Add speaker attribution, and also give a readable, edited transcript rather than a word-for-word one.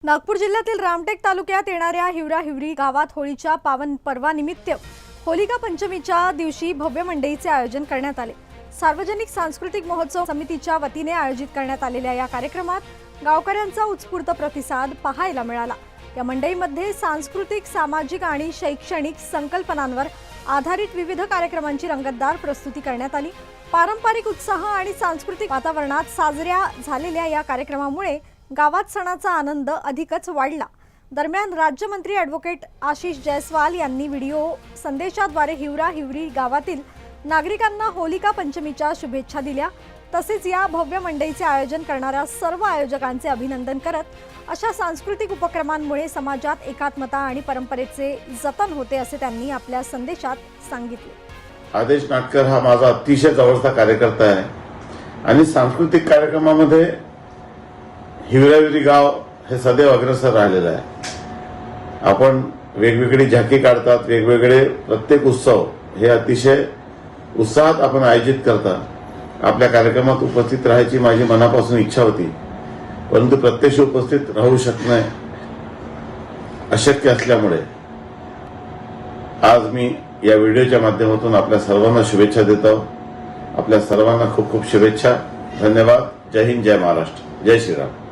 Speaker 1: नागपूर जिल्ह्यातील रामटेक तालुक्यात येणाऱ्या हिवरा-हिवरी गावात होळीच्या पावन पर्वानिमित्त होलिका पंचमीच्या दिवशी भव्य मंडईचे आयोजन करण्यात आले। सार्वजनिक सांस्कृतिक महोत्सव समितीच्या वतीने आयोजित करण्यात आलेल्या या कार्यक्रमात गावकऱ्यांचा उत्स्फूर्त प्रतिसाद पाहायला मिळाला। या मंडईमध्ये सांस्कृतिक, सामाजिक आणि शैक्षणिक संकल्पनांवर आधारित विविध कार्यक्रमांची रंगतदार प्रस्तुती करण्यात आली। पारंपरिक उत्साह आणि सांस्कृतिक वातावरणात साजऱ्या झालेल्या या कार्यक्रमामुळे गावात सणाचा आनंद अधिकच वाढला। दरम्यान राज्यमंत्री ॲडव्होकेट आशिष जयस्वाल यांनी व्हिडिओ संदेशाद्वारे हिवरा-हिवरी गावातील नागरिकांना होलिका पंचमीच्या शुभेच्छा दिल्या। तसेच या भव्य मंडईचे आयोजन करणाऱ्या सर्व आयोजकांचे अभिनंदन करत अशा सांस्कृतिक उपक्रमांमुळे समाजात एकात्मता आणि परंपरेचे जतन होते असे त्यांनी आपल्या संदेशात सांगितले।
Speaker 2: आदेश नाटकर हा माझा अतिशय जवळचा कार्यकर्ता आहे आणि सांस्कृतिक कार्यक्रमामध्ये हिवरा-हिवरी गाव हे सदैव अग्रेसर राहिलेलं आहे। आपण वेगवेगळी झाकी काढतात, वेगवेगळे प्रत्येक उत्सव हे अतिशय उत्साहात आपण आयोजित करता। आपल्या कार्यक्रमात उपस्थित राहायची माझी मनापासून इच्छा होती, परंतु प्रत्यक्ष उपस्थित राहू शकणे अशक्य असल्यामुळे आज मी या व्हिडिओच्या माध्यमातून आपल्या सर्वांना शुभेच्छा देतो। आपल्या सर्वांना खूप खूप शुभेच्छा। धन्यवाद। जय हिंद, जय महाराष्ट्र, जय श्रीराम।